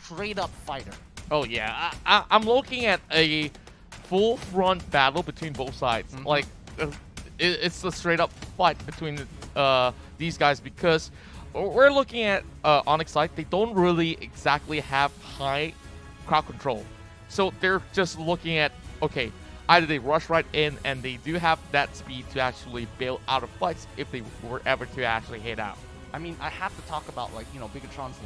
straight up fighter. Oh yeah, I'm looking at a full front battle between both sides. Like it's a straight up fight between these guys, because we're looking at ONIC side. They don't really exactly have high crowd control, so they're just looking at, okay, either they rush right in and they do have that speed to actually bail out of fights if they were ever to actually head out. I mean, I have to talk about, like, you know, Bigatron's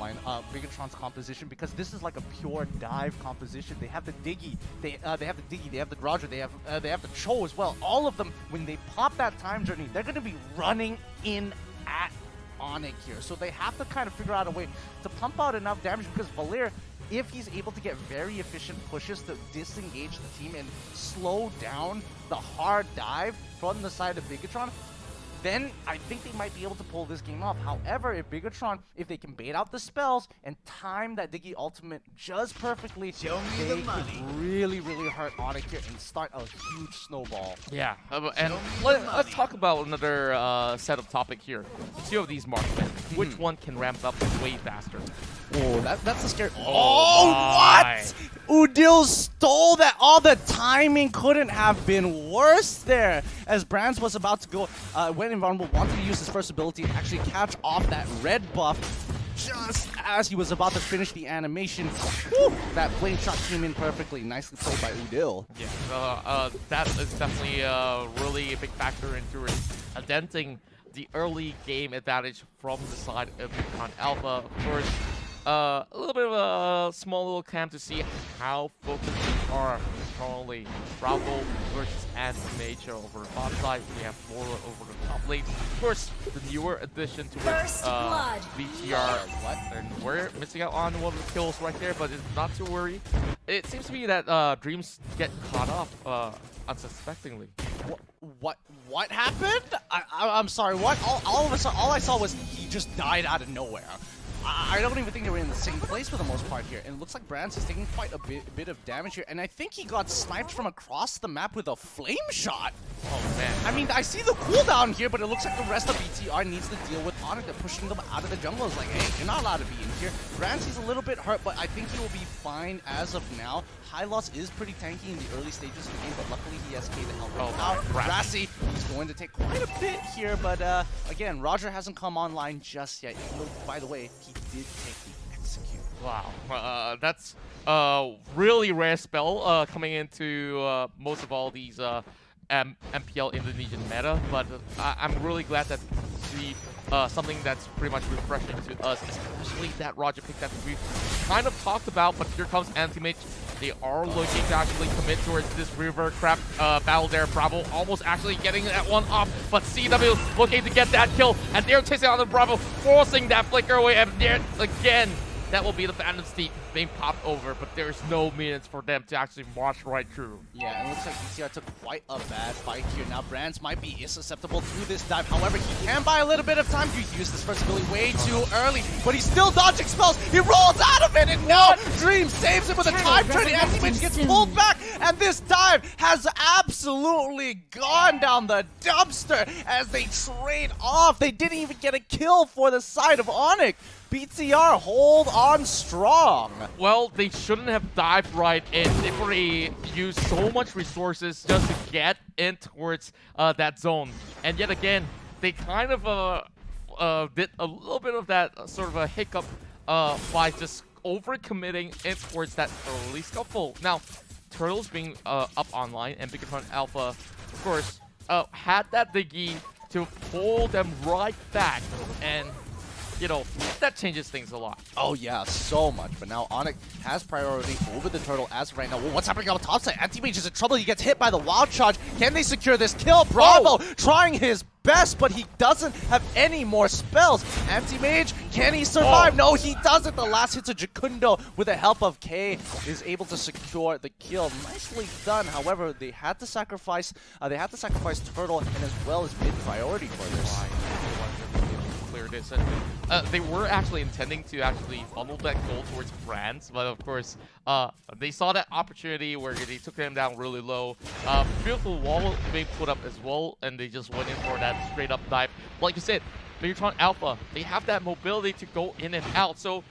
Bigatron's composition, because this is like a pure dive composition. They have the Diggy, they have the Diggy, they have the Roger, they have the Cho as well. All of them, when they pop that time journey, they're going to be running in at ONIC here. So they have to kind of figure out a way to pump out enough damage, because Valir, if he's able to get very efficient pushes to disengage the team and slow down the hard dive from the side of Bigatron, then I think they might be able to pull this game off. However, if Bigatron, if they can bait out the spells and time that Diggy ultimate just perfectly, they could really, really hurt ONIC here and start a huge snowball. Yeah, and let's talk about another set of topic here. Two of these marksmen, which one can ramp up way faster? Oh, that's a scary. Oh, what? Udil stole that. All the timing couldn't have been worse there. As Brands was about to go, went invulnerable, wanted to use his first ability and actually catch off that red buff just as he was about to finish the animation. Whew, that flame shot came in perfectly. Nicely played by Udil. Yeah, that is definitely really a big factor into denting the early game advantage from the side of Bigatron Alpha. Of course, a little bit of a small little camp to see how focused they are internally. Bravo versus Anti-Mage over the bot side. We have Mora over the top lane. Of course, the newer addition to BTR. And we're missing out on one of the kills right there, but it's not to worry. It seems to be that Dreams get caught up unsuspectingly. What happened? I'm sorry. What? All of a sudden, all I saw was he just died out of nowhere. I don't even think they were in the same place for the most part here. And it looks like Brands is taking quite a bit of damage here. And I think he got sniped from across the map with a flame shot. Oh, man. I mean, I see the cooldown here, but it looks like the rest of BTR needs to deal with ONIC. They're pushing them out of the jungle. It's like, hey, you're not allowed to be in here. Brands is a little bit hurt, but I think he will be fine as of now. High loss is pretty tanky in the early stages of the game, but luckily he has K to help him out. Rassi, he's going to take quite a bit here, but again, Roger hasn't come online just yet. By the way, he did take the execute. Wow, that's really rare spell coming into most of all these MPL Indonesian meta, but I'm really glad that we something that's pretty much refreshing to us, especially that Roger pick that we kind of talked about. But here comes Anti-Mage. They are looking to actually commit towards this river crap battle there. Bravo almost actually getting that one off, but CW looking to get that kill, and they're chasing on the Bravo, forcing that flicker away, and there again, that will be the Phantom Steep being popped over, but there's no means for them to actually march right through. Yeah, it looks like BTR took quite a bad fight here. Now Brands might be susceptible to this dive. However, he can buy a little bit of time. He used this first ability way too early, but he's still dodging spells. He rolls out of it, and now Dream saves him with a time turn. Anti-Mage gets pulled back, and this dive has absolutely gone down the dumpster as they trade off. They didn't even get a kill for the side of ONIC. BTR hold on strong. Well, they shouldn't have dived right in. They already used so much resources just to get in towards that zone. And yet again, they kind of did a little bit of that sort of a hiccup by just overcommitting in towards that early scuffle. Now, Turtles being up online and Bigatron Alpha, of course, had that Diggy to pull them right back, and you know, that changes things a lot. Oh yeah, so much. But now ONIC has priority over the Turtle as of right now. Well, what's happening on the top side? Anti-Mage is in trouble. He gets hit by the Wild Charge. Can they secure this kill? Bravo trying his best, but he doesn't have any more spells. Anti-Mage, can he survive? No, he doesn't. The last hits of Jacundo with the help of K is able to secure the kill. Nicely done. However, they had to sacrifice Turtle and as well as mid priority for this. This, and they were actually intending to actually funnel that goal towards Brands, but of course they saw that opportunity where they took them down really low. Beautiful wall being put up as well, and they just went in for that straight up dive. Like you said, Bigatron Alpha, they have that mobility to go in and out, so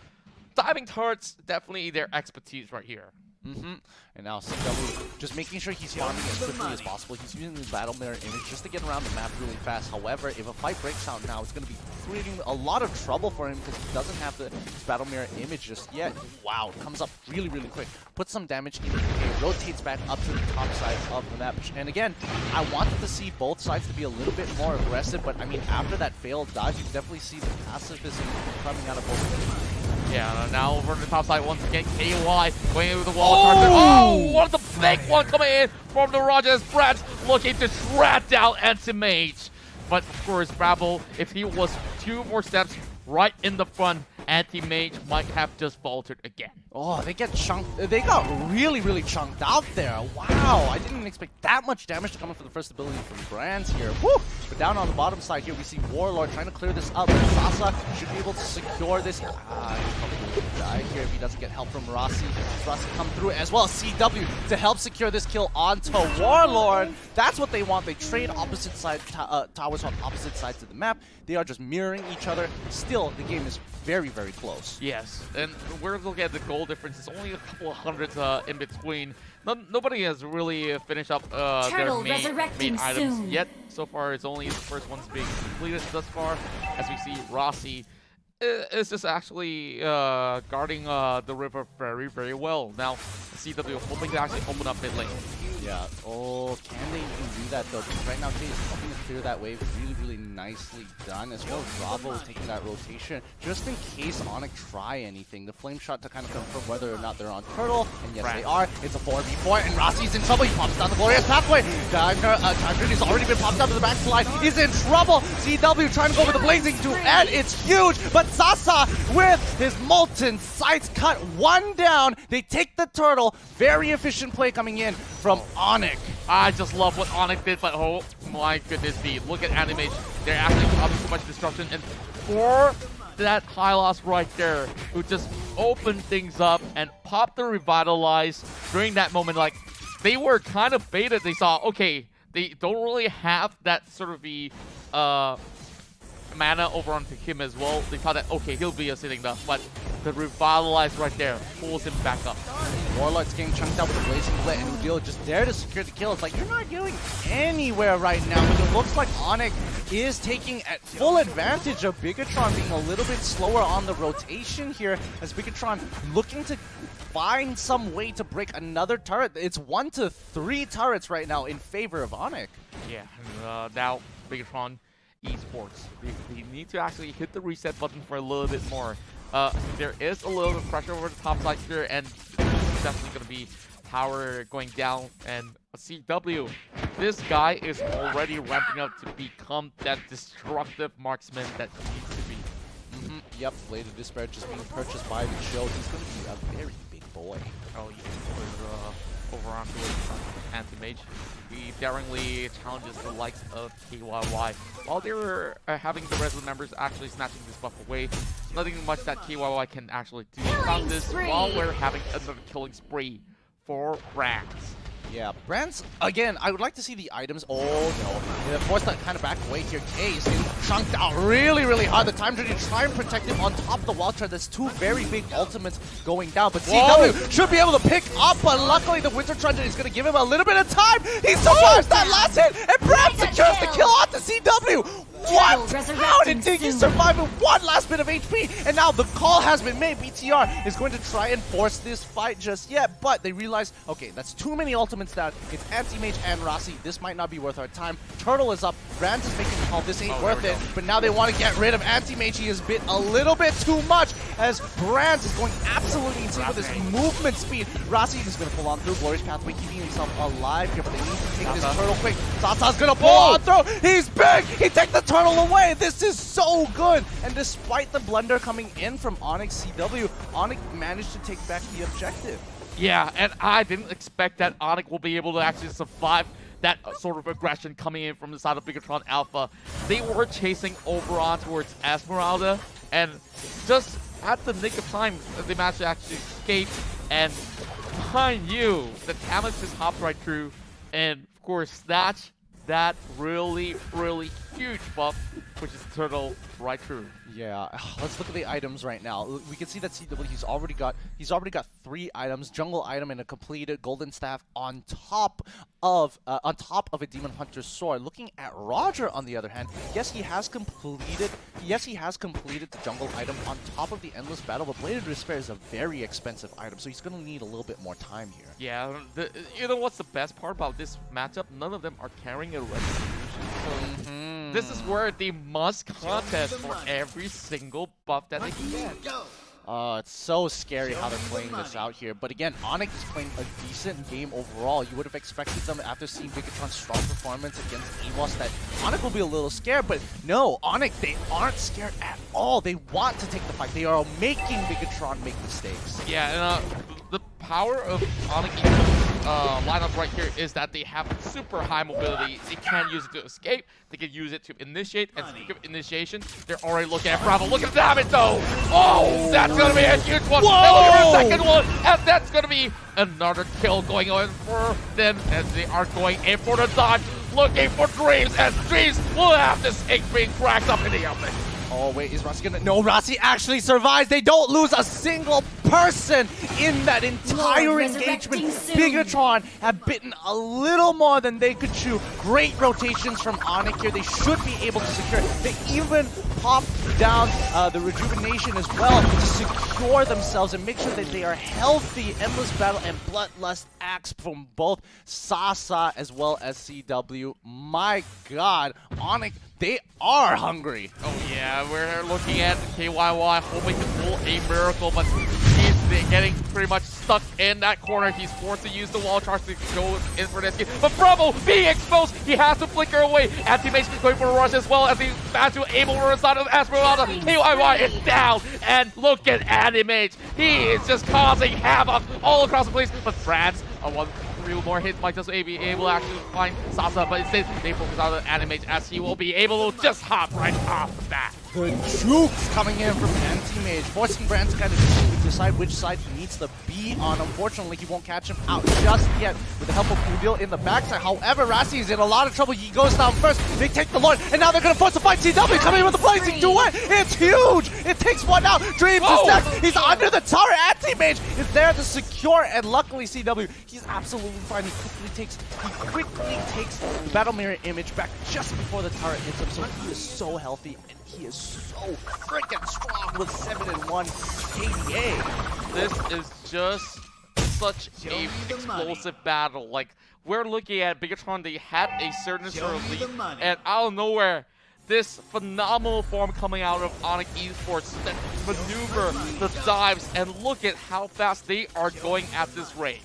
diving turrets, definitely their expertise right here. And now CW just making sure he's farming as quickly as possible. He's using the battle mirror image just to get around the map really fast. However, if a fight breaks out now, it's going to be creating a lot of trouble for him because he doesn't have the battle mirror image just yet. Wow, comes up really, really quick. Puts some damage into PK, rotates back up to the top side of the map. And again, I wanted to see both sides to be a little bit more aggressive, but I mean, after that failed dodge, you definitely see the pacifism coming out of both of them. Yeah, now over to the top side once again, KY going over the wall. Oh, what the big one coming in from the Rogers. Brett looking to shred down Anti-Mage. But of course, Bravo, if he was 2 more steps right in the front, Anti-Mage might have just faltered again. Oh, they get chunked. They got really, really chunked out there. Wow, I didn't expect that much damage to come in for the first ability from Brands here. Woo! But down on the bottom side here, we see Warlord trying to clear this up. Sasa should be able to secure this. He's probably going to die here if he doesn't get help from Rossi. Rossi come through as well as CW to help secure this kill onto Warlord. That's what they want. They trade opposite side towers on opposite sides of the map. They are just mirroring each other. Still, the game is very, very close. Yes, and we're looking at the goal difference. It's only a couple of hundreds in between. Nobody has really finished up their main items yet. So far, it's only the first ones being completed thus far. As we see, Rossi is just actually guarding the river very, very well. Now, CW hoping to actually open up mid lane. Yeah. Oh, can they even do that though? Because right now, Jay is helping to clear that wave. Really, really nicely done. As well as Bravo taking that rotation, just in case ONIC try anything. The flame shot to kind of confirm whether or not they're on Turtle, and yes, they are. It's a 4v4, and Rossi's in trouble. He pops down the glorious pathway. He's already been popped down to the backslide. He's in trouble. CW trying to go with the blazing dude, and it's huge. But Sasa with his molten sights cut one down. They take the Turtle. Very efficient play coming in from ONIC. I just love what ONIC did, but oh my goodness me. Look at Animage. They're actually causing so much destruction. And for that Hylos right there, who just opened things up and popped the Revitalize during that moment, like, they were kind of baited. They saw, okay, they don't really have that sort of the mana over onto him as well. They thought that, okay, he'll be a sitting duck, but the Revitalize right there pulls him back up. Warlord's getting chunked out with the Blazing Blade, and Udil just there to secure the kill. It's like, you're not going anywhere right now, but it looks like ONIC is taking full advantage of Bigatron being a little bit slower on the rotation here, as Bigatron looking to find some way to break another turret. It's 1 to 3 turrets right now in favor of ONIC. Yeah, now Bigatron Esports. They need to actually hit the reset button for a little bit more. There is a little bit of pressure over the top side here, and it's definitely going to be power going down. And CW, this guy is already ramping up to become that destructive marksman that he needs to be. Yep, Blade of Despair just being purchased by the show. He's going to be a very big boy. Oh, yeah. Over onto Anti-Mage. He daringly challenges the likes of KYY. While they were having the Resolute members actually snatching this buff away, nothing much that KYY can actually do about this while we're having another killing spree for Brands. Yeah, Brands, again, I would like to see the items. Oh, no. They're forced to kind of back away here. K is getting chunked out really, really hard. The time to try and protect him on top of the wall chart. There's 2 very big ultimates going down. But CW should be able to pick up, but luckily the Winter Truncheon is going to give him a little bit of time. He survives that last hit, and Brands secures the kill onto CW. What? How did Diggy survive with 1 last bit of HP? And now the call has been made. BTR is going to try and force this fight just yet, but they realize, okay, that's too many ultimates down. It's Anti-Mage and Rossi. This might not be worth our time. Turtle is up. Brands is making the call. This ain't worth it. But now they want to get rid of Anti-Mage. He has bit a little bit too much as Brands is going absolutely insane with his movement speed. Rossi is going to pull on through. Glorious Pathway keeping himself alive here, but they need to take this Turtle quick. Sasa's going to pull on through. He's big. He takes the Turtle away. This is so good. And despite the blunder coming in from ONIC CW, ONIC managed to take back the objective. Yeah, and I didn't expect that ONIC will be able to actually survive that sort of aggression coming in from the side of Bigatron Alpha. They were chasing over on towards Esmeralda, and just at the nick of time, they managed to actually escape. And behind you, the Camus just hopped right through, and of course, snatch that really, really huge buff, which is Turtle right through. Yeah, let's look at the items right now. We can see that CW he's already got 3 items, jungle item and a completed golden staff on top of a demon hunter's sword. Looking at Roger on the other hand, yes he has completed the jungle item on top of the endless battle, but Bladed Despair is a very expensive item, so he's gonna need a little bit more time here. Yeah, you know what's the best part about this matchup? None of them are carrying a retribution. So this is where they must contest for every single buff that they can get. It's so scary how they're playing this out here. But again, ONIC is playing a decent game overall. You would have expected them, after seeing Bigatron's strong performance against EWOS, that ONIC will be a little scared. But no, ONIC, they aren't scared at all. They want to take the fight. They are making Bigatron make mistakes. Yeah, and the power of ONIC lineup right here is that they have super high mobility. They can use it to escape. They can use it to initiate. And speaking of initiation, they're already looking at Bravo. Look at the damage though! Oh, that's gonna be a huge one! Whoa! And look at our second one! And that's gonna be another kill going on for them as they are going in for the dodge, looking for Dreams, and Dreams will have this being cracked up in the oven. Oh wait, is Rossi gonna? No, Rossi actually survives. They don't lose a single person in that entire engagement. Bigatron have bitten a little more than they could chew. Great rotations from ONIC here. They should be able to secure it. They even pop down the rejuvenation as well to secure themselves and make sure that they are healthy. Endless Battle and Bloodlust Axe from both Sasa as well as CW. My God, ONIC, they are hungry. Oh yeah, we're looking at KYY hoping to pull a miracle, but he's getting pretty much stuck in that corner. He's forced to use the wall charge to go in for this game. But Bravo being exposed, he has to flicker away. Anti-Mage going for a rush as well as he managed to able to run inside of Esmeralda. KYY is down, and look at Anti-Mage. He is just causing havoc all across the place. But France, one real more hits might just be able to actually find Sasa, but instead they focus on the Anti-Mage as he will be able to just hop right off the bat. The jukes coming in from Anti-Mage, forcing Brand to kind of decide which side he needs to be on. Unfortunately, he won't catch him out just yet with the help of Udil in the backside. However, Rassi is in a lot of trouble. He goes down first. They take the Lord, and now they're going to force a fight. CW coming in with the blazing duet. It's huge. It takes one out. Dreams is next. He's under the tower. Anti-Mage is there to secure, and luckily CW, he's absolutely fine. He quickly takes the Battle Mirror image back just before the tower hits him, so he is so healthy. He is so freaking strong with 7-1 KDA. This is just such a explosive battle. Like, we're looking at Bigatron, they had a certain sort of lead, and out of nowhere, this phenomenal form coming out of ONIC Esports, that maneuver, the dives, and look at how fast they are going at this rate.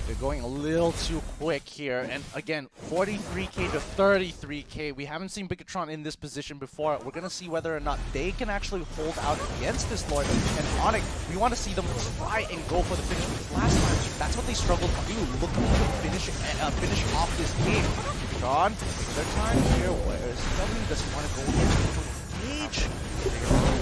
They're going a little too quick here, and again, 43k to 33k. We haven't seen Bigatron in this position before. We're gonna see whether or not they can actually hold out against this Lord. And ONIC, we want to see them try and go for the finish. Because last time, that's what they struggled to do, looking to finish off this game. Bigatron, their time here, where CW doesn't want to go into the engage.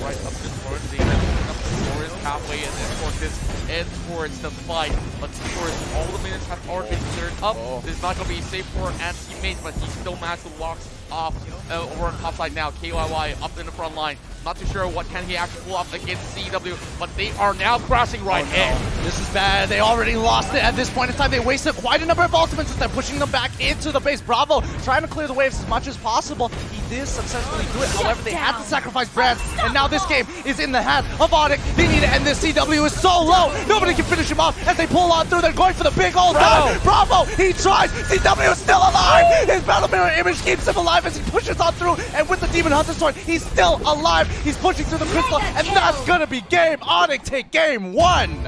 Right up the forward, they end up the forest halfway and then towards this and towards the fight. But of course, all the minutes have already been cleared up. It's not going to be safe for Anti-Mage, but he still managed to lock off over on top side now. KYY up in the front line. Not too sure what can he actually pull off against CW, but they are now crashing right in. This is bad. They already lost it at this point in time. They wasted quite a number of ultimates instead, pushing them back into the base. Bravo trying to clear the waves as much as possible. He did successfully do it. However, they had to sacrifice Brands, and now this game is in the hand of ONIC. They need to end this. CW is so low. Nobody can finish him off as they pull on through. They're going for the big old down. Bravo, he tries. CW is still alive. His Battle Mirror image keeps him alive as he pushes on through, and with the Demon Hunter sword, he's still alive. He's pushing through the crystal, and that's gonna be game. ONIC take game 1.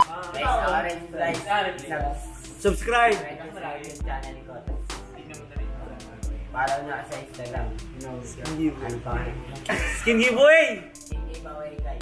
Subscribe. Follow nyo sa Instagram. Skin giveaway. Skin giveaway! Skin giveaway, guys.